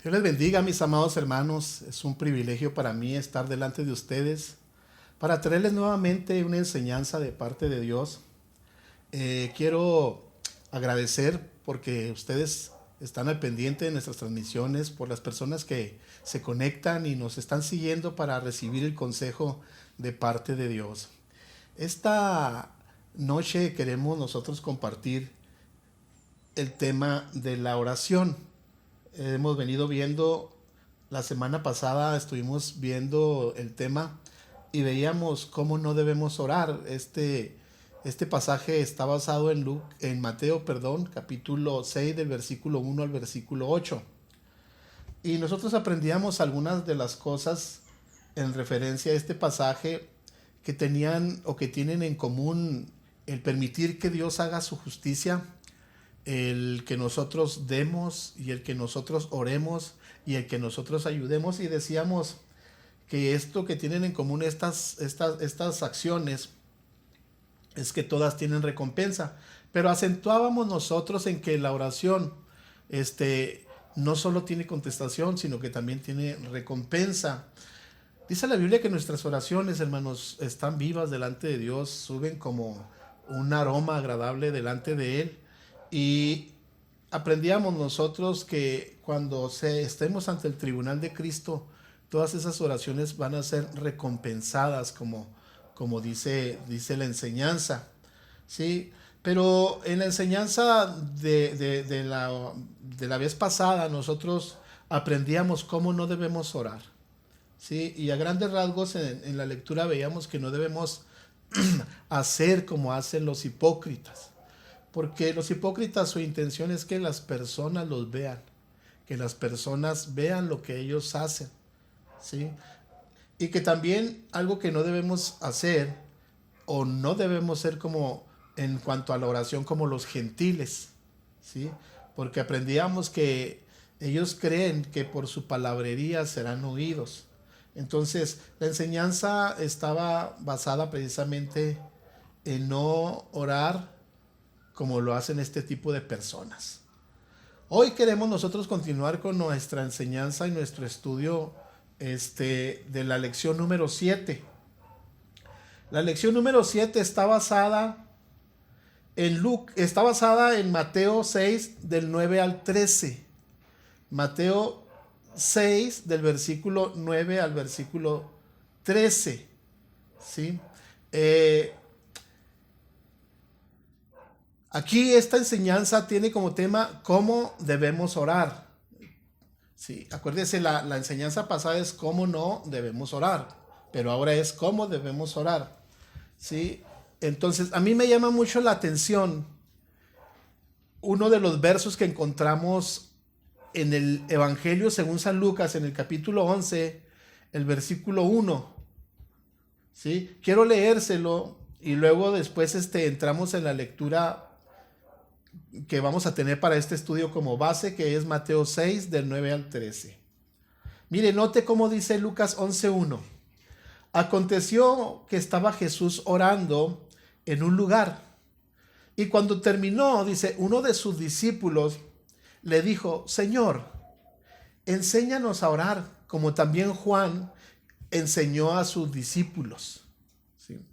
Dios les bendiga, mis amados hermanos. Es un privilegio para mí estar delante de ustedes para traerles nuevamente una enseñanza de parte de Dios. Quiero agradecer porque ustedes están al pendiente de nuestras transmisiones, por las personas que se conectan y nos están siguiendo para recibir el consejo de parte de Dios. Esta noche queremos nosotros compartir el tema de la oración. Hemos venido viendo, la semana pasada estuvimos viendo el tema y veíamos cómo no debemos orar. Este pasaje está basado en Mateo, capítulo 6 del versículo 1 al versículo 8. Y nosotros aprendíamos algunas de las cosas en referencia a este pasaje que tenían o que tienen en común el permitir que Dios haga su justicia, el que nosotros demos y el que nosotros oremos y el que nosotros ayudemos. Y decíamos que esto que tienen en común estas acciones es que todas tienen recompensa, pero acentuábamos nosotros en que la oración no solo tiene contestación, sino que también tiene recompensa. Dice la Biblia que nuestras oraciones, hermanos, están vivas delante de Dios, suben como un aroma agradable delante de Él. Y aprendíamos nosotros que cuando estemos ante el tribunal de Cristo, todas esas oraciones van a ser recompensadas, como dice la enseñanza, ¿sí? Pero en la enseñanza de la vez pasada, nosotros aprendíamos cómo no debemos orar, ¿sí? Y a grandes rasgos en la lectura veíamos que no debemos hacer como hacen los hipócritas. Porque los hipócritas, su intención es que las personas los vean, que las personas vean lo que ellos hacen, ¿sí? Y que también algo que no debemos hacer o no debemos ser como en cuanto a la oración como los gentiles, ¿sí? Porque aprendíamos que ellos creen que por su palabrería serán oídos. Entonces, la enseñanza estaba basada precisamente en no orar como lo hacen este tipo de personas. Hoy queremos nosotros continuar con nuestra enseñanza y nuestro estudio de la lección número 7. La lección número 7 está basada en Mateo 6 del 9 al 13. Mateo 6 del versículo 9 al versículo 13. ¿Sí? Aquí esta enseñanza tiene como tema cómo debemos orar. Sí, acuérdense, la enseñanza pasada es cómo no debemos orar, pero ahora es cómo debemos orar. ¿Sí? Entonces, a mí me llama mucho la atención uno de los versos que encontramos en el Evangelio según San Lucas, en el capítulo 11, el versículo 1. ¿Sí? Quiero leérselo y luego después entramos en la lectura que vamos a tener para este estudio como base, que es Mateo 6 del 9 al 13. Mire, note cómo dice Lucas 11:1. Aconteció que estaba Jesús orando en un lugar, y cuando terminó, dice, uno de sus discípulos le dijo: Señor, enséñanos a orar, como también Juan enseñó a sus discípulos. ¿Sí?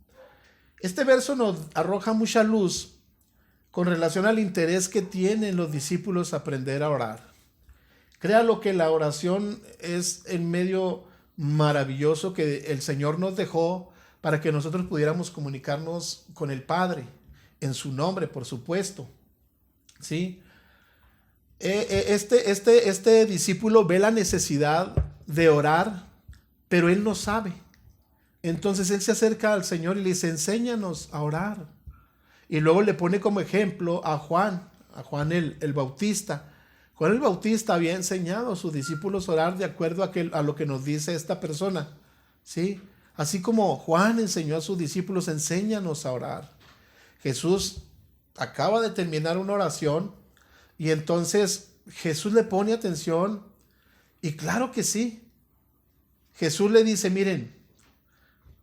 Este verso nos arroja mucha luz con relación al interés que tienen los discípulos a aprender a orar. Créalo que la oración es el medio maravilloso que el Señor nos dejó para que nosotros pudiéramos comunicarnos con el Padre, en su nombre, por supuesto. ¿Sí? Este discípulo ve la necesidad de orar, pero él no sabe. Entonces él se acerca al Señor y le dice: enséñanos a orar. Y luego le pone como ejemplo a Juan el Bautista. Juan el Bautista había enseñado a sus discípulos a orar de acuerdo a lo que nos dice esta persona, ¿sí? Así como Juan enseñó a sus discípulos: enséñanos a orar. Jesús acaba de terminar una oración y entonces Jesús le pone atención y claro que sí. Jesús le dice: miren,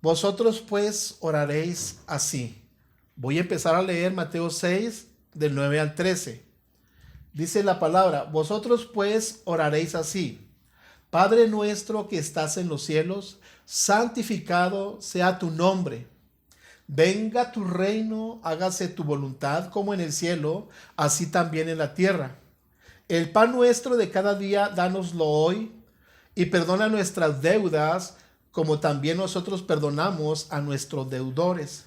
vosotros pues oraréis así. Voy a empezar a leer Mateo 6 del 9 al 13. Dice la palabra, vosotros pues oraréis así. Padre nuestro que estás en los cielos, santificado sea tu nombre. Venga tu reino, hágase tu voluntad como en el cielo, así también en la tierra. El pan nuestro de cada día, dánoslo hoy, y perdona nuestras deudas, como también nosotros perdonamos a nuestros deudores.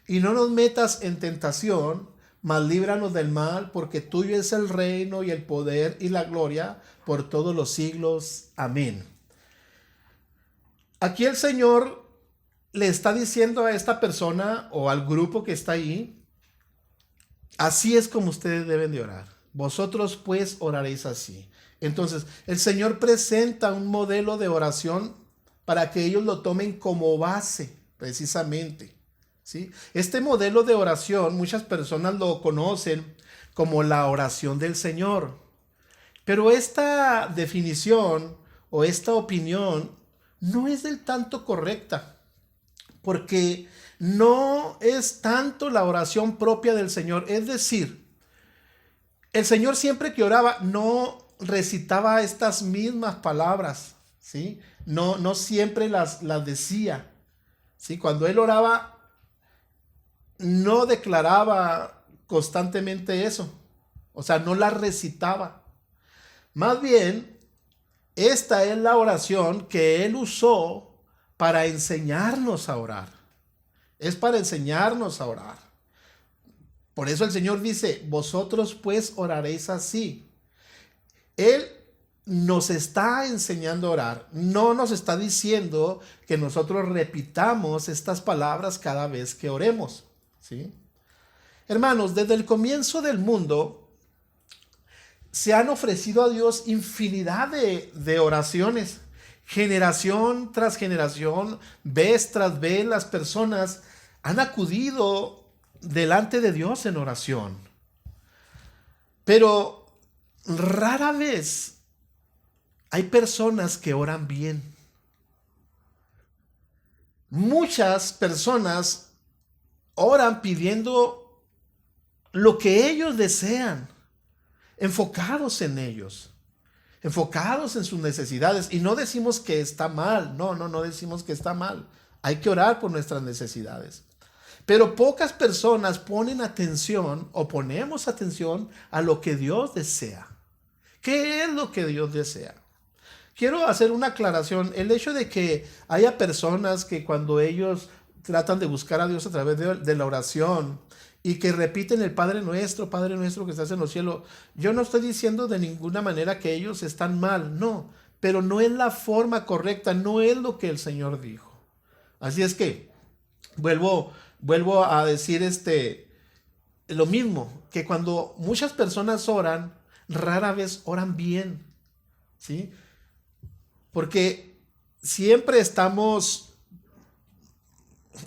Y no nos metas en tentación, mas líbranos del mal, porque tuyo es el reino y el poder y la gloria por todos los siglos. Amén. Aquí el Señor le está diciendo a esta persona o al grupo que está ahí, así es como ustedes deben de orar. Vosotros pues oraréis así. Entonces, el Señor presenta un modelo de oración para que ellos lo tomen como base, precisamente. ¿Sí? Este modelo de oración, muchas personas lo conocen como la oración del Señor. Pero esta definición o esta opinión no es del tanto correcta, porque no es tanto la oración propia del Señor. Es decir, el Señor siempre que oraba no recitaba estas mismas palabras, ¿sí? No siempre las decía, ¿sí? Cuando Él oraba, no declaraba constantemente eso, o sea, no la recitaba. Más bien, esta es la oración que Él usó para enseñarnos a orar. Es para enseñarnos a orar. Por eso el Señor dice, vosotros pues oraréis así. Él nos está enseñando a orar. No nos está diciendo que nosotros repitamos estas palabras cada vez que oremos. ¿Sí? Hermanos, desde el comienzo del mundo se han ofrecido a Dios infinidad de oraciones. Generación tras generación, vez tras vez, las personas han acudido delante de Dios en oración. Pero rara vez hay personas que oran bien. Muchas personas oran pidiendo lo que ellos desean, enfocados en ellos, enfocados en sus necesidades. Y no decimos que está mal, no decimos que está mal. Hay que orar por nuestras necesidades. Pero pocas personas ponen atención o ponemos atención a lo que Dios desea. ¿Qué es lo que Dios desea? Quiero hacer una aclaración. El hecho de que haya personas que cuando ellos tratan de buscar a Dios a través de la oración y que repiten el Padre nuestro que estás en los cielos, yo no estoy diciendo de ninguna manera que ellos están mal, no, pero no es la forma correcta, no es lo que el Señor dijo. Así es que vuelvo a decir lo mismo, que cuando muchas personas oran, rara vez oran bien, ¿sí? Porque siempre estamos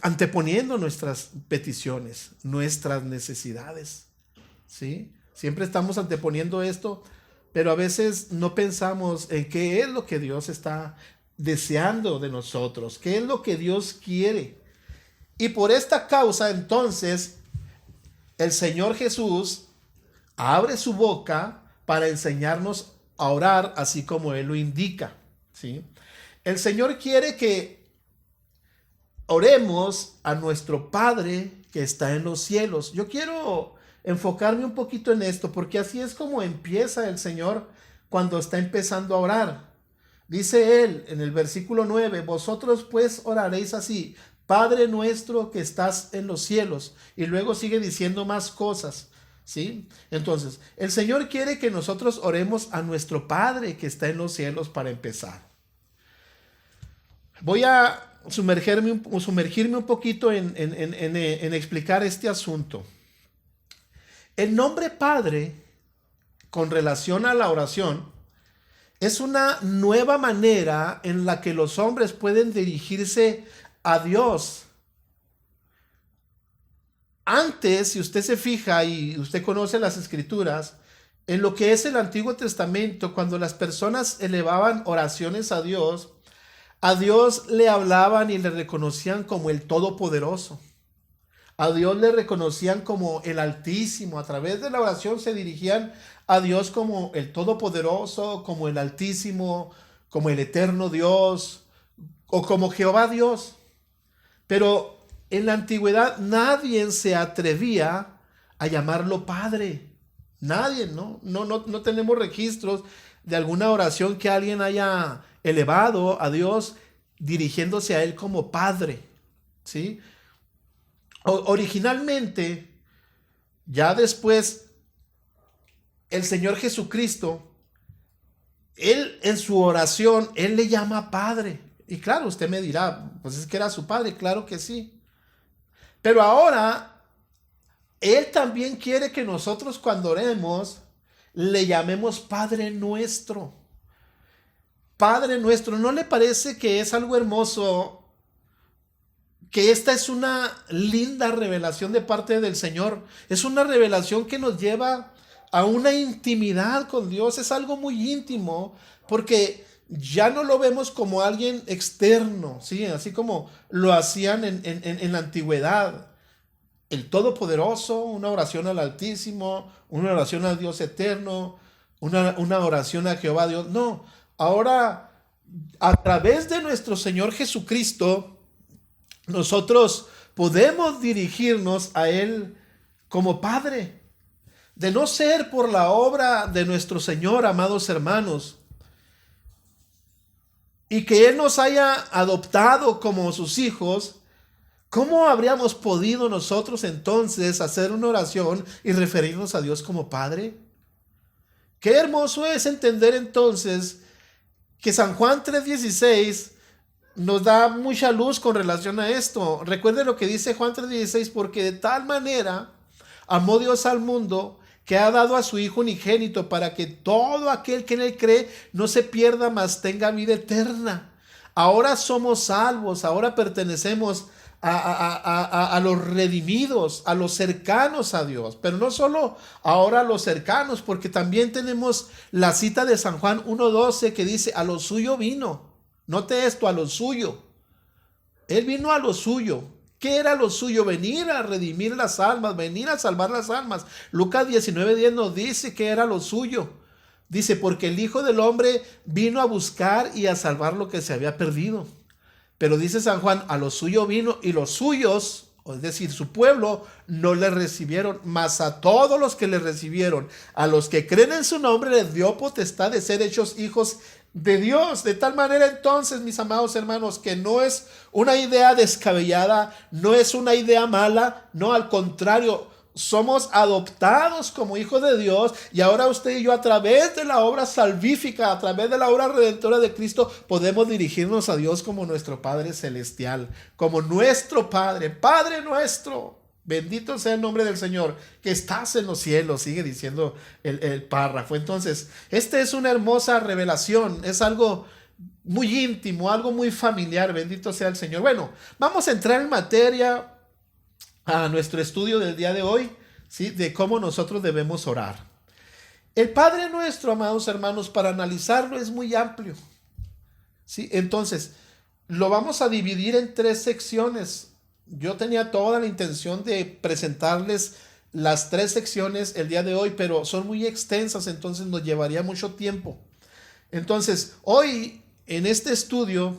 anteponiendo nuestras peticiones, nuestras necesidades, ¿sí? Siempre estamos anteponiendo esto, pero a veces no pensamos en qué es lo que Dios está deseando de nosotros, qué es lo que Dios quiere. Y por esta causa, entonces, el Señor Jesús abre su boca para enseñarnos a orar así como Él lo indica, ¿sí? El Señor quiere que oremos a nuestro Padre que está en los cielos. Yo quiero enfocarme un poquito en esto, porque así es como empieza el Señor cuando está empezando a orar. Dice Él en el versículo 9, vosotros pues oraréis así, Padre nuestro que estás en los cielos. Y luego sigue diciendo más cosas, ¿sí? Entonces, el Señor quiere que nosotros oremos a nuestro Padre que está en los cielos para empezar. Voy a sumergirme un poquito en explicar este asunto. El nombre Padre, con relación a la oración, es una nueva manera en la que los hombres pueden dirigirse a Dios. Antes, si usted se fija y usted conoce las Escrituras, en lo que es el Antiguo Testamento, cuando las personas elevaban oraciones a Dios le hablaban y le reconocían como el Todopoderoso. A Dios le reconocían como el Altísimo. A través de la oración se dirigían a Dios como el Todopoderoso, como el Altísimo, como el Eterno Dios o como Jehová Dios. Pero en la antigüedad nadie se atrevía a llamarlo Padre. Nadie, ¿no? No tenemos registros de alguna oración que alguien haya elevado a Dios dirigiéndose a Él como Padre, ¿sí? Originalmente, ya después, el Señor Jesucristo, Él en su oración, Él le llama Padre. Y claro, usted me dirá, pues es que era su Padre, claro que sí. Pero ahora, Él también quiere que nosotros cuando oremos, le llamemos Padre nuestro. Padre nuestro, ¿no le parece que es algo hermoso? Que esta es una linda revelación de parte del Señor. Es una revelación que nos lleva a una intimidad con Dios. Es algo muy íntimo porque ya no lo vemos como alguien externo, ¿sí? Así como lo hacían en la antigüedad. El Todopoderoso, una oración al Altísimo, una oración al Dios Eterno, una oración a Jehová Dios. No, ahora a través de nuestro Señor Jesucristo, nosotros podemos dirigirnos a Él como Padre. De no ser por la obra de nuestro Señor, amados hermanos, y que Él nos haya adoptado como sus hijos, ¿cómo habríamos podido nosotros entonces hacer una oración y referirnos a Dios como Padre? Qué hermoso es entender entonces que San Juan 3:16 nos da mucha luz con relación a esto. Recuerden lo que dice Juan 3:16, porque de tal manera amó Dios al mundo que ha dado a su Hijo unigénito para que todo aquel que en Él cree no se pierda, mas tenga vida eterna. Ahora somos salvos, ahora pertenecemos a los redimidos, a los cercanos a Dios, pero no solo ahora a los cercanos, porque también tenemos la cita de San Juan 1:12 que dice, a lo suyo vino. Note esto, a lo suyo. Él vino a lo suyo. ¿Qué era lo suyo? Venir a redimir las almas, venir a salvar las almas. Lucas 19:10 nos dice que era lo suyo. Dice, porque el Hijo del Hombre vino a buscar y a salvar lo que se había perdido. Pero dice San Juan, a lo suyo vino y los suyos, es decir, su pueblo, no le recibieron, mas a todos los que le recibieron, a los que creen en su nombre, les dio potestad de ser hechos hijos de Dios. De tal manera entonces, mis amados hermanos, que no es una idea descabellada, no es una idea mala, no, al contrario, somos adoptados como hijos de Dios y ahora usted y yo a través de la obra salvífica, a través de la obra redentora de Cristo, podemos dirigirnos a Dios como nuestro Padre Celestial, como nuestro Padre, Padre nuestro. Bendito sea el nombre del Señor, que estás en los cielos, sigue diciendo el párrafo. Entonces, esta es una hermosa revelación, es algo muy íntimo, algo muy familiar, bendito sea el Señor. Bueno, vamos a entrar en materia a nuestro estudio del día de hoy, ¿sí? De cómo nosotros debemos orar. El Padre Nuestro, amados hermanos, para analizarlo es muy amplio, ¿sí? Entonces, lo vamos a dividir en 3 secciones. Yo tenía toda la intención de presentarles las 3 secciones el día de hoy, pero son muy extensas, entonces nos llevaría mucho tiempo. Entonces, hoy, en este estudio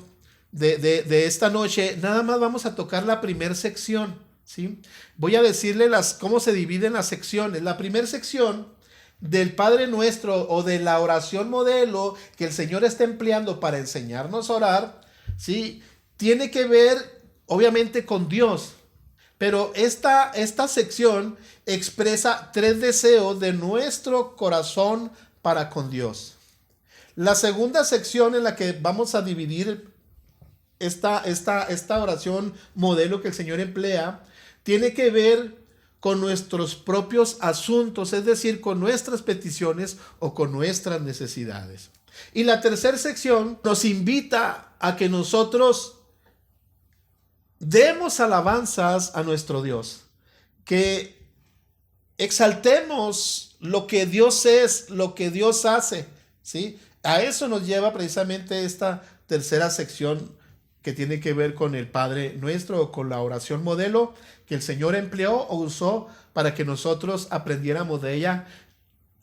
de esta noche, nada más vamos a tocar la primera sección, ¿sí? Voy a decirle cómo se dividen las secciones. La primera sección del Padre Nuestro o de la oración modelo que el Señor está empleando para enseñarnos a orar, ¿sí? Tiene que ver obviamente con Dios, pero esta sección expresa 3 deseos de nuestro corazón para con Dios. La segunda sección en la que vamos a dividir esta oración modelo que el Señor emplea tiene que ver con nuestros propios asuntos, es decir, con nuestras peticiones o con nuestras necesidades. Y la tercera sección nos invita a que nosotros demos alabanzas a nuestro Dios, que exaltemos lo que Dios es, lo que Dios hace, ¿sí? A eso nos lleva precisamente esta tercera sección que tiene que ver con el Padre Nuestro o con la oración modelo que el Señor empleó o usó para que nosotros aprendiéramos de ella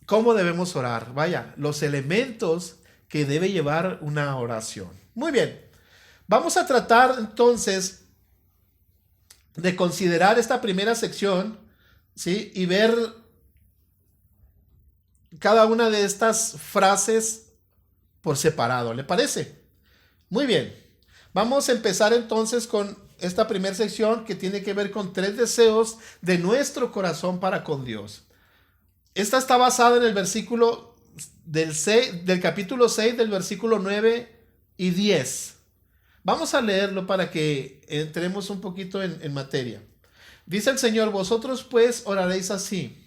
cómo debemos orar. Vaya, los elementos que debe llevar una oración. Muy bien, vamos a tratar entonces de considerar esta primera sección, ¿sí? Y ver cada una de estas frases por separado, ¿le parece? Muy bien, vamos a empezar entonces con esta primera sección que tiene que ver con 3 deseos de nuestro corazón para con Dios. Esta está basada en el versículo del capítulo 6, del versículo 9 y 10. Vamos a leerlo para que entremos un poquito en materia. Dice el Señor: vosotros pues oraréis así: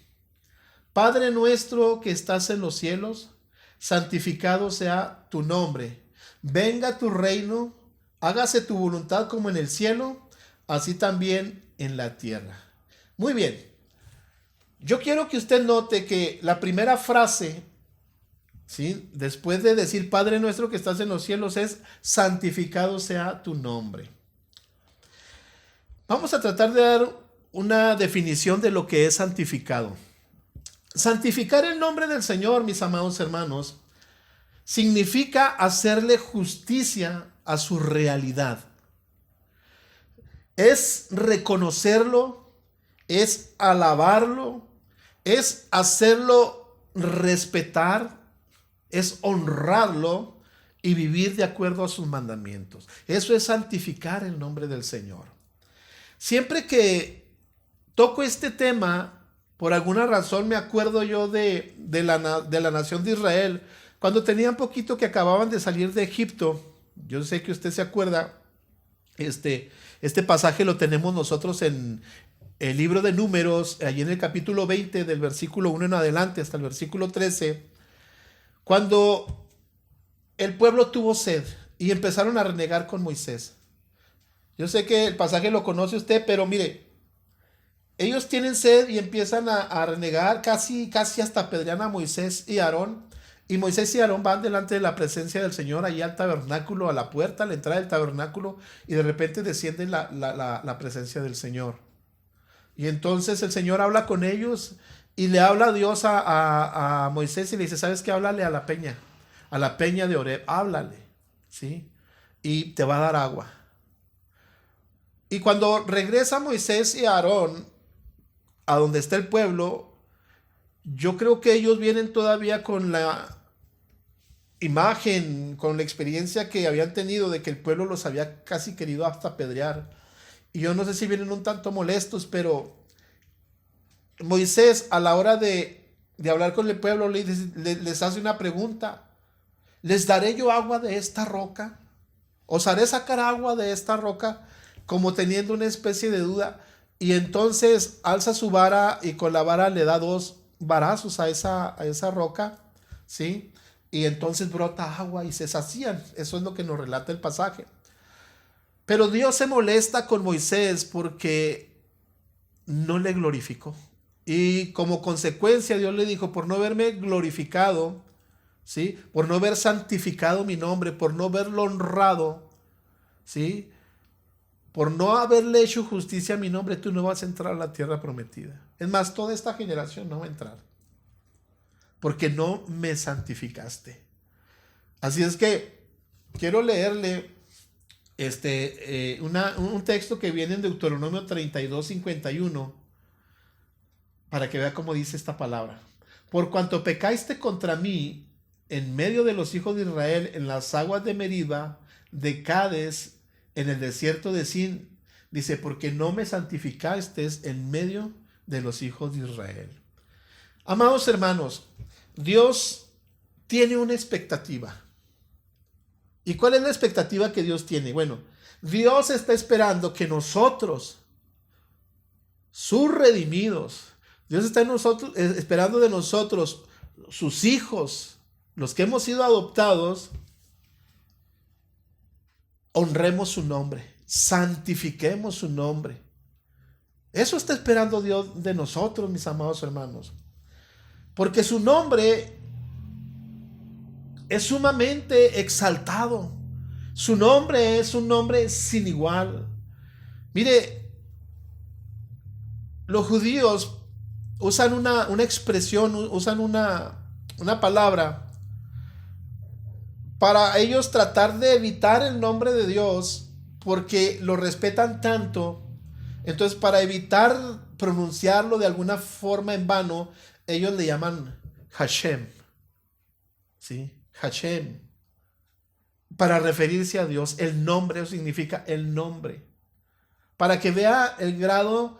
Padre nuestro que estás en los cielos, santificado sea tu nombre. Venga tu reino, hágase tu voluntad como en el cielo, así también en la tierra. Muy bien. Yo quiero que usted note que la primera frase, ¿sí?, después de decir Padre nuestro que estás en los cielos, es santificado sea tu nombre. Vamos a tratar de dar una definición de lo que es santificado. Santificar el nombre del Señor, mis amados hermanos, significa hacerle justicia a su realidad. Es reconocerlo, es alabarlo, es hacerlo respetar, es honrarlo y vivir de acuerdo a sus mandamientos. Eso es santificar el nombre del Señor. Siempre que toco este tema, por alguna razón me acuerdo yo de la nación de Israel, cuando tenían poquito que acababan de salir de Egipto. Yo sé que usted se acuerda, este pasaje lo tenemos nosotros en el libro de Números, allí en el capítulo 20, del versículo 1 en adelante hasta el versículo 13, cuando el pueblo tuvo sed y empezaron a renegar con Moisés. Yo sé que el pasaje lo conoce usted, pero mire, ellos tienen sed y empiezan a renegar, casi hasta apedrean a Moisés y Aarón. Y Moisés y Aarón van delante de la presencia del Señor, allí al tabernáculo, a la puerta, a la entrada del tabernáculo, y de repente desciende la presencia del Señor. Y entonces el Señor habla con ellos y le habla a Dios a Moisés y le dice: ¿sabes qué? Háblale a la peña de Horeb, háblale, ¿sí? Y te va a dar agua. Y cuando regresa Moisés y Aarón a donde está el pueblo, yo creo que ellos vienen todavía con la imagen, con la experiencia que habían tenido de que el pueblo los había casi querido hasta apedrear. Y yo no sé si vienen un tanto molestos, pero Moisés, a la hora de hablar con el pueblo, les hace una pregunta: ¿les daré yo agua de esta roca? ¿Os haré sacar agua de esta roca? Como teniendo una especie de duda. Y entonces alza su vara y con la vara le da 2 varazos a esa roca, ¿sí? Y entonces brota agua y se sacían. Eso es lo que nos relata el pasaje. Pero Dios se molesta con Moisés porque no le glorificó. Y como consecuencia Dios le dijo: por no haberme glorificado, ¿sí?, por no haber santificado mi nombre, por no haberlo honrado, ¿sí?, por no haberle hecho justicia a mi nombre, tú no vas a entrar a la tierra prometida. Es más, toda esta generación no va a entrar, porque no me santificaste. Así es que quiero leerle un texto que viene en Deuteronomio 32:51, para que vea cómo dice esta palabra. Por cuanto pecaste contra mí en medio de los hijos de Israel, en las aguas de Meriba, de Cades, en el desierto de Sin, dice: porque no me santificaste en medio de los hijos de Israel. Amados hermanos, Dios tiene una expectativa. ¿Y cuál es la expectativa que Dios tiene? Bueno, Dios está esperando que nosotros, sus redimidos, Dios está esperando de nosotros, sus hijos, los que hemos sido adoptados, honremos su nombre, santifiquemos su nombre. Eso está esperando Dios de nosotros, mis amados hermanos. Porque su nombre es sumamente exaltado. Su nombre es un nombre sin igual. Mire, los judíos usan una expresión, usan una palabra para ellos tratar de evitar el nombre de Dios porque lo respetan tanto. Entonces, para evitar pronunciarlo de alguna forma en vano, ellos le llaman Hashem. ¿Sí? Hashem. Para referirse a Dios, el nombre significa el nombre. Para que vea el grado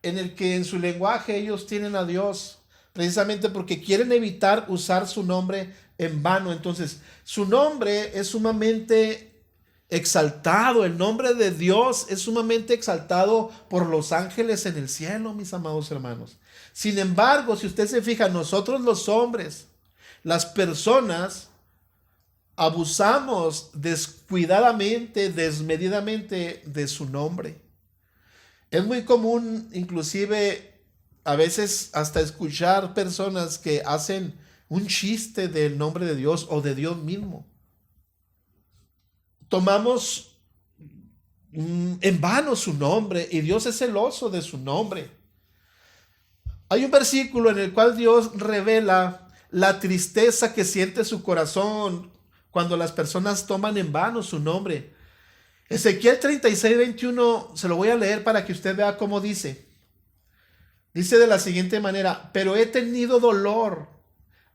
en el que en su lenguaje ellos tienen a Dios, precisamente porque quieren evitar usar su nombre en vano. Entonces, su nombre es sumamente exaltado, el nombre de Dios es sumamente exaltado por los ángeles en el cielo, mis amados hermanos. Sin embargo, si usted se fija, nosotros los hombres, las personas, abusamos descuidadamente, desmedidamente de su nombre. Es muy común, inclusive, a veces hasta escuchar personas que hacen un chiste del nombre de Dios o de Dios mismo. Tomamos en vano su nombre y Dios es celoso de su nombre. Hay un versículo en el cual Dios revela la tristeza que siente su corazón cuando las personas toman en vano su nombre. Ezequiel 36:21 se lo voy a leer para que usted vea cómo dice. Dice de la siguiente manera: pero he tenido dolor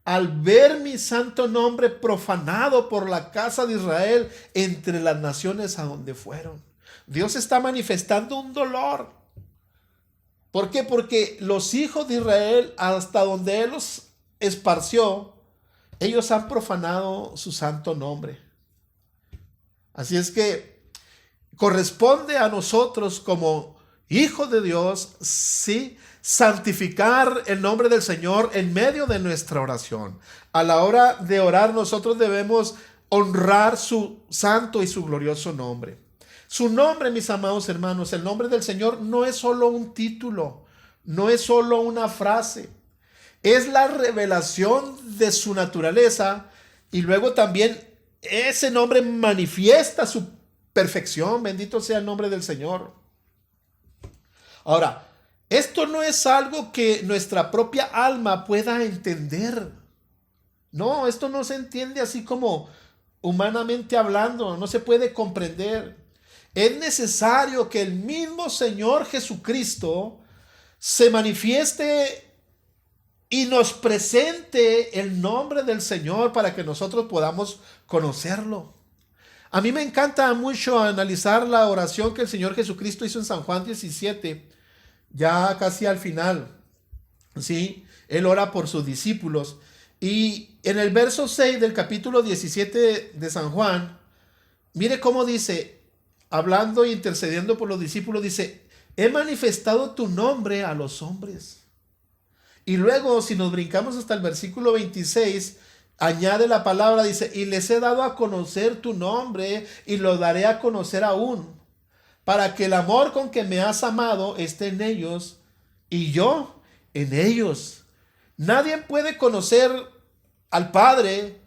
al ver mi santo nombre profanado por la casa de Israel entre las naciones a donde fueron. Dios está manifestando un dolor. ¿Por qué? Porque los hijos de Israel, hasta donde Él los esparció, ellos han profanado su santo nombre. Así es que corresponde a nosotros como hijos de Dios, sí, santificar el nombre del Señor en medio de nuestra oración. A la hora de orar, nosotros debemos honrar su santo y su glorioso nombre. Su nombre, mis amados hermanos, el nombre del Señor no es solo un título, no es solo una frase, es la revelación de su naturaleza y luego también ese nombre manifiesta su perfección. Bendito sea el nombre del Señor. Ahora, esto no es algo que nuestra propia alma pueda entender. No, esto no se entiende así como humanamente hablando, no se puede comprender. Es necesario que el mismo Señor Jesucristo se manifieste y nos presente el nombre del Señor para que nosotros podamos conocerlo. A mí me encanta mucho analizar la oración que el Señor Jesucristo hizo en San Juan 17, ya casi al final. ¿Sí? Él ora por sus discípulos. Y en el verso 6 del capítulo 17 de San Juan, mire cómo dice, hablando e intercediendo por los discípulos, dice: he manifestado tu nombre a los hombres. Y luego, si nos brincamos hasta el versículo 26, añade la palabra, dice: y les he dado a conocer tu nombre y lo daré a conocer aún, para que el amor con que me has amado esté en ellos y yo en ellos. Nadie puede conocer al Padre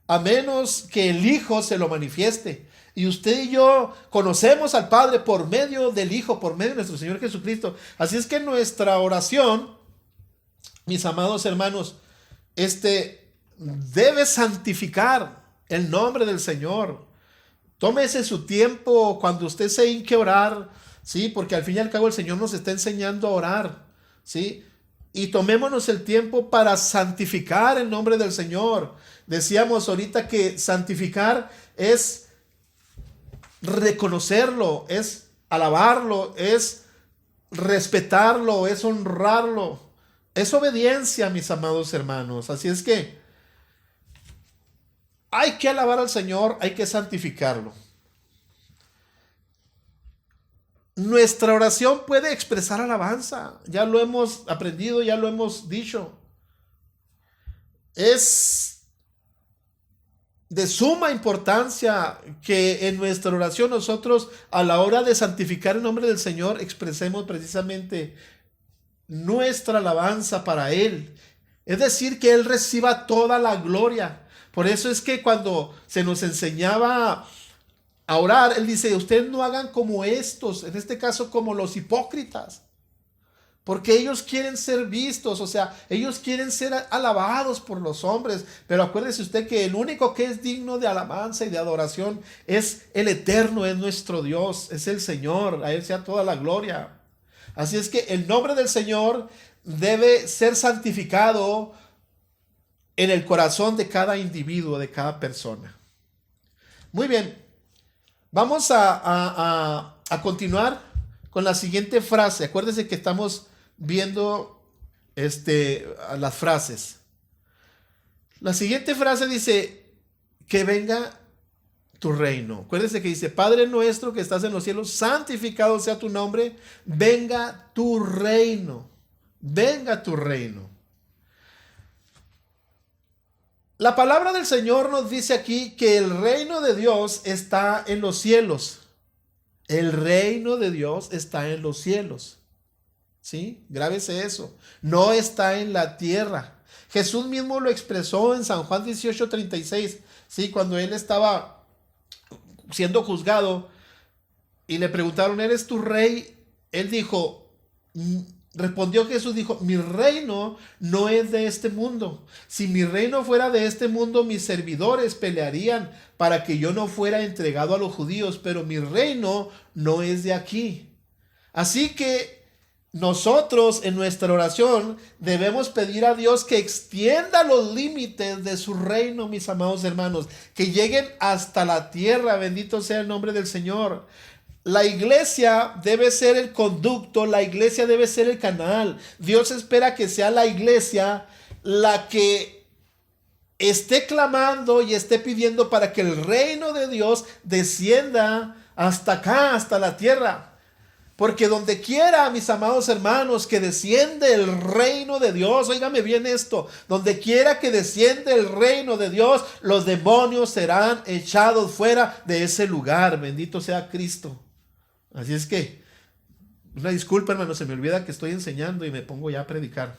a menos que el Hijo se lo manifieste. Y usted y yo conocemos al Padre por medio del Hijo, por medio de nuestro Señor Jesucristo. Así es que nuestra oración, mis amados hermanos, debe santificar el nombre del Señor. Tómese su tiempo cuando usted se hinque a orar, ¿sí? Porque al fin y al cabo el Señor nos está enseñando a orar, ¿sí? Y tomémonos el tiempo para santificar el nombre del Señor. Decíamos ahorita que santificar es reconocerlo, es alabarlo, es respetarlo, es honrarlo, es obediencia, mis amados hermanos. Así es que hay que alabar al Señor, hay que santificarlo. Nuestra oración puede expresar alabanza, ya lo hemos aprendido, ya lo hemos dicho. Es de suma importancia que en nuestra oración nosotros, a la hora de santificar el nombre del Señor, expresemos precisamente nuestra alabanza para Él. Es decir, que Él reciba toda la gloria. Por eso es que cuando se nos enseñaba a orar, él dice, ustedes no hagan como estos, en este caso como los hipócritas, porque ellos quieren ser vistos, o sea, ellos quieren ser alabados por los hombres, pero acuérdese usted que el único que es digno de alabanza y de adoración es el eterno, es nuestro Dios, es el Señor, a Él sea toda la gloria. Así es que el nombre del Señor debe ser santificado en el corazón de cada individuo, de cada persona. Muy bien, vamos a continuar con la siguiente frase. Acuérdense que estamos viendo las frases. La siguiente frase dice, que venga tu reino. Acuérdense que dice, Padre nuestro que estás en los cielos, santificado sea tu nombre, venga tu reino, venga tu reino. La palabra del Señor nos dice aquí que el reino de Dios está en los cielos. El reino de Dios está en los cielos. ¿Sí? Grábese eso. No está en la tierra. Jesús mismo lo expresó en San Juan 18:36. ¿Sí? Cuando él estaba siendo juzgado y le preguntaron, ¿eres tu rey? Él dijo, respondió Jesús, dijo, mi reino no es de este mundo. Si mi reino fuera de este mundo, mis servidores pelearían para que yo no fuera entregado a los judíos, pero mi reino no es de aquí. Así que nosotros en nuestra oración debemos pedir a Dios que extienda los límites de su reino, mis amados hermanos, que lleguen hasta la tierra, bendito sea el nombre del Señor. La iglesia debe ser el conducto, la iglesia debe ser el canal. Dios espera que sea la iglesia la que esté clamando y esté pidiendo para que el reino de Dios descienda hasta acá, hasta la tierra. Porque donde quiera, mis amados hermanos, que desciende el reino de Dios, óigame bien esto, donde quiera que desciende el reino de Dios, los demonios serán echados fuera de ese lugar. Bendito sea Cristo. Así es que, una disculpa, hermano, se me olvida que estoy enseñando y me pongo ya a predicar.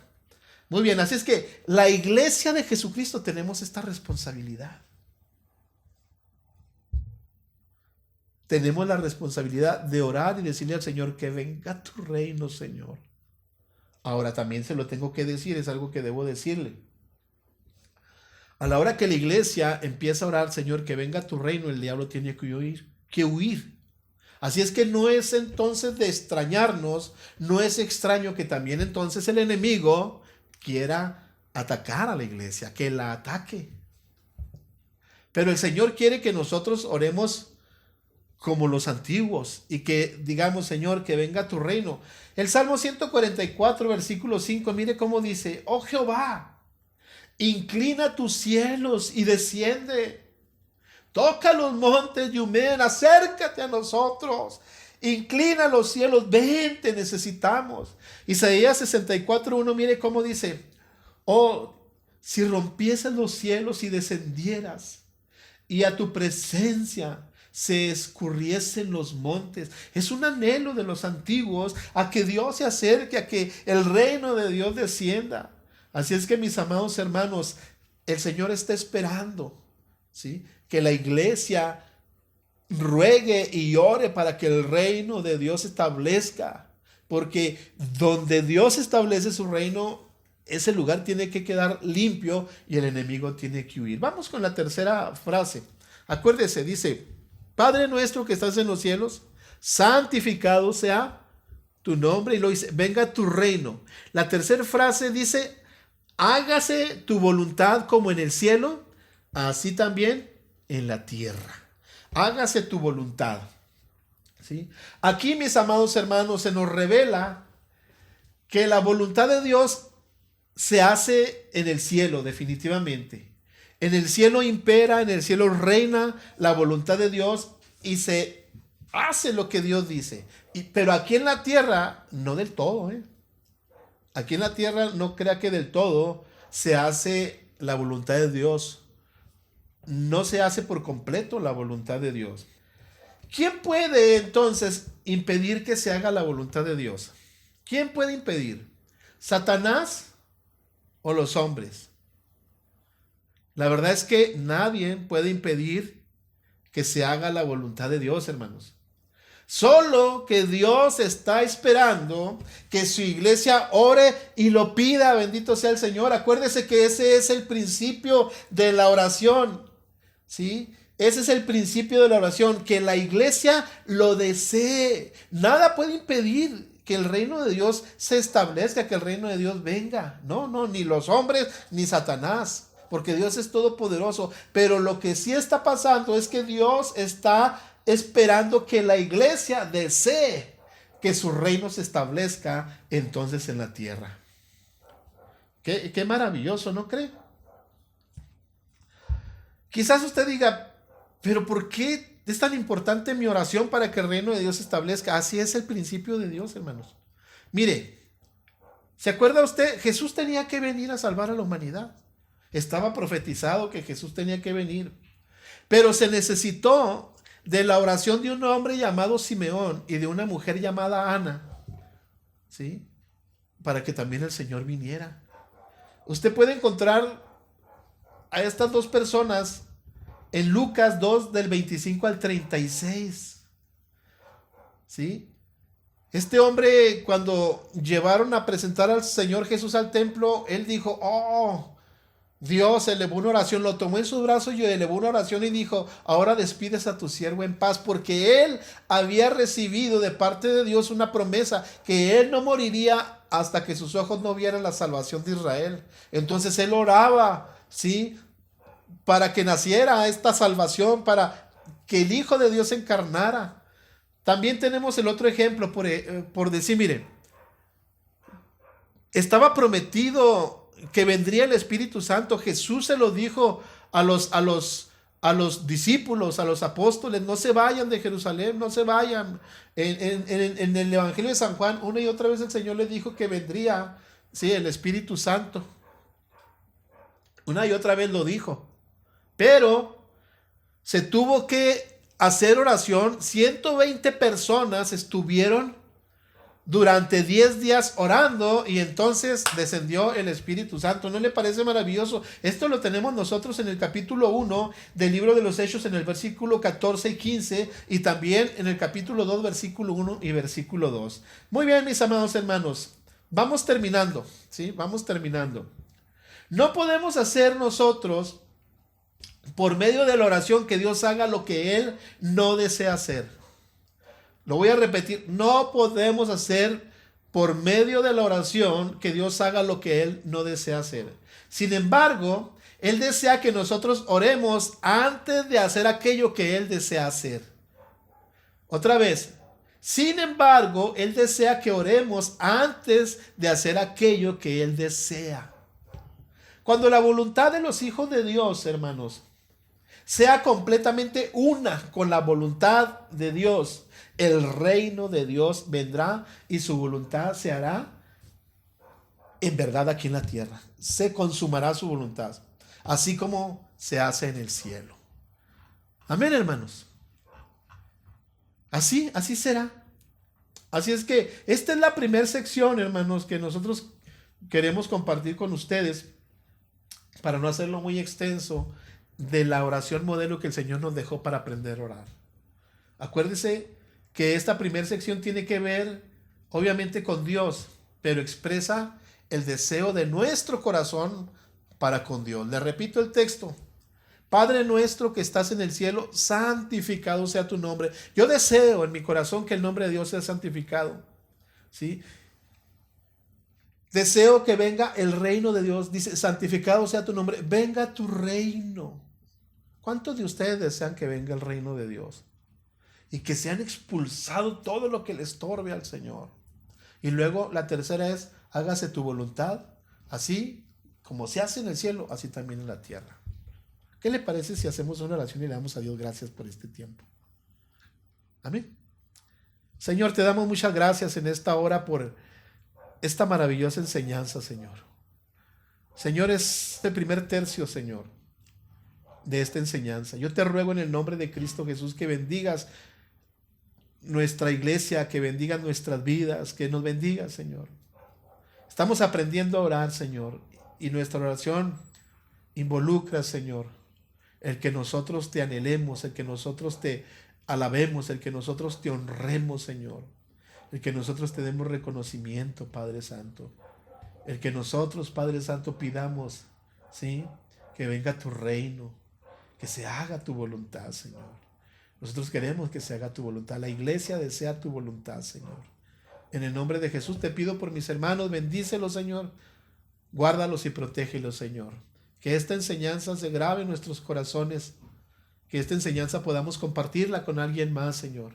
Muy bien, así es que la iglesia de Jesucristo tenemos esta responsabilidad. Tenemos la responsabilidad de orar y decirle al Señor que venga tu reino, Señor. Ahora también se lo tengo que decir, es algo que debo decirle. A la hora que la iglesia empieza a orar, Señor, que venga tu reino, el diablo tiene que huir. Así es que no es entonces de extrañarnos, no es extraño que también entonces el enemigo quiera atacar a la iglesia, que la ataque. Pero el Señor quiere que nosotros oremos como los antiguos y que digamos, Señor, que venga tu reino. El Salmo 144, versículo 5, mire cómo dice, oh Jehová, inclina tus cielos y desciende. Toca los montes y humedad, acércate a nosotros. Inclina los cielos, ven, te necesitamos. Isaías 64:1, mire cómo dice, oh, si rompieses los cielos y descendieras, y a tu presencia se escurriesen los montes. Es un anhelo de los antiguos a que Dios se acerque, a que el reino de Dios descienda. Así es que, mis amados hermanos, el Señor está esperando, ¿sí?, que la iglesia ruegue y ore para que el reino de Dios se establezca, porque donde Dios establece su reino, ese lugar tiene que quedar limpio y el enemigo tiene que huir. Vamos con la tercera frase. Acuérdese, dice, Padre nuestro que estás en los cielos, santificado sea tu nombre, y lo dice, venga tu reino. La tercera frase dice, hágase tu voluntad como en el cielo, así también en la tierra. Hágase tu voluntad. ¿Sí? Aquí, mis amados hermanos, se nos revela que la voluntad de Dios se hace en el cielo, definitivamente. En el cielo impera, en el cielo reina la voluntad de Dios y se hace lo que Dios dice. Pero aquí en la tierra, no del todo. Aquí en la tierra no crea que del todo se hace la voluntad de Dios. No se hace por completo la voluntad de Dios. ¿Quién puede entonces impedir que se haga la voluntad de Dios? ¿Quién puede impedir? ¿Satanás o los hombres? La verdad es que nadie puede impedir que se haga la voluntad de Dios, hermanos. Solo que Dios está esperando que su iglesia ore y lo pida. Bendito sea el Señor. Acuérdese que ese es el principio de la oración, ¿sí? Ese es el principio de la oración, que la iglesia lo desee. Nada puede impedir que el reino de Dios se establezca, que el reino de Dios venga. No, ni los hombres ni Satanás, porque Dios es todopoderoso. Pero lo que sí está pasando es que Dios está esperando que la iglesia desee que su reino se establezca entonces en la tierra. Qué maravilloso, ¿no cree? Quizás usted diga, pero ¿por qué es tan importante mi oración para que el reino de Dios se establezca? Así es el principio de Dios, hermanos. Mire, ¿se acuerda usted? Jesús tenía que venir a salvar a la humanidad. Estaba profetizado que Jesús tenía que venir. Pero se necesitó de la oración de un hombre llamado Simeón y de una mujer llamada Ana, ¿sí? Para que también el Señor viniera. Usted puede encontrar a estas dos personas en Lucas 2 del 25 al 36, ¿sí? Este hombre, cuando llevaron a presentar al Señor Jesús al templo, él dijo, oh, Dios elevó una oración, lo tomó en sus brazos y elevó una oración y dijo, ahora despides a tu siervo en paz, porque él había recibido de parte de Dios una promesa, que él no moriría hasta que sus ojos no vieran la salvación de Israel. Entonces él oraba, ¿sí?, para que naciera esta salvación, para que el Hijo de Dios se encarnara. También tenemos el otro ejemplo por decir, mire, estaba prometido que vendría el Espíritu Santo. Jesús se lo dijo a los discípulos, a los apóstoles, no se vayan de Jerusalén, no se vayan. En el Evangelio de San Juan, una y otra vez el Señor les dijo que vendría, sí, el Espíritu Santo. Una y otra vez lo dijo. Pero se tuvo que hacer oración. 120 personas estuvieron durante 10 días orando y entonces descendió el Espíritu Santo. ¿No le parece maravilloso? Esto lo tenemos nosotros en el capítulo 1 del libro de los Hechos, en el versículo 14 y 15, y también en el capítulo 2, versículo 1 y versículo 2. Muy bien, mis amados hermanos, vamos terminando, ¿sí? Vamos terminando. No podemos hacer nosotros, por medio de la oración, que Dios haga lo que Él no desea hacer. Lo voy a repetir, no podemos hacer por medio de la oración que Dios haga lo que Él no desea hacer. Sin embargo, Él desea que nosotros oremos antes de hacer aquello que Él desea hacer. Otra vez, sin embargo, Él desea que oremos antes de hacer aquello que Él desea. Cuando la voluntad de los hijos de Dios, hermanos, sea completamente una con la voluntad de Dios, el reino de Dios vendrá y su voluntad se hará en verdad aquí en la tierra. Se consumará su voluntad, así como se hace en el cielo. Amén, hermanos. Así será. Así es que esta es la primera sección, hermanos, que nosotros queremos compartir con ustedes, para no hacerlo muy extenso, de la oración modelo que el Señor nos dejó para aprender a orar. Acuérdese que esta primera sección tiene que ver obviamente con Dios, pero expresa el deseo de nuestro corazón para con Dios. Le repito el texto: Padre nuestro que estás en el cielo, santificado sea tu nombre. Yo deseo en mi corazón que el nombre de Dios sea santificado, ¿sí? Deseo que venga el reino de Dios. Dice, santificado sea tu nombre, venga tu reino. ¿Cuántos de ustedes desean que venga el reino de Dios? Y que se han expulsado todo lo que le estorbe al Señor. Y luego la tercera es, hágase tu voluntad, así como se hace en el cielo, así también en la tierra. ¿Qué le parece si hacemos una oración y le damos a Dios gracias por este tiempo? Amén. Señor, te damos muchas gracias en esta hora por esta maravillosa enseñanza, Señor. Señor, es el primer tercio, Señor, de esta enseñanza. Yo te ruego en el nombre de Cristo Jesús que bendigas nuestra iglesia, que bendigas nuestras vidas, que nos bendigas, Señor. Estamos aprendiendo a orar, Señor, y nuestra oración involucra, Señor, el que nosotros te anhelemos, el que nosotros te alabemos, el que nosotros te honremos, Señor, el que nosotros te demos reconocimiento, Padre Santo, el que nosotros, Padre Santo, pidamos, ¿sí?, que venga tu reino, que se haga tu voluntad, Señor. Nosotros queremos que se haga tu voluntad. La iglesia desea tu voluntad, Señor. En el nombre de Jesús te pido por mis hermanos, bendícelos, Señor. Guárdalos y protégelos, Señor. Que esta enseñanza se grabe en nuestros corazones. Que esta enseñanza podamos compartirla con alguien más, Señor.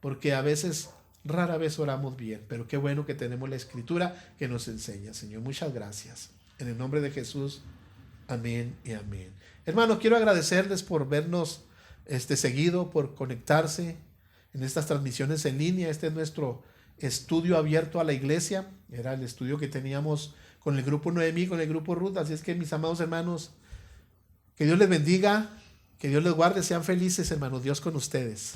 Porque a veces, rara vez oramos bien. Pero qué bueno que tenemos la Escritura que nos enseña, Señor. Muchas gracias. En el nombre de Jesús. Amén y amén. Hermanos, quiero agradecerles por vernos seguido, por conectarse en estas transmisiones en línea. Este es nuestro estudio abierto a la iglesia. Era el estudio que teníamos con el grupo Noemí, con el grupo Ruth. Así es que, mis amados hermanos, que Dios les bendiga, que Dios les guarde, sean felices, hermanos. Dios con ustedes.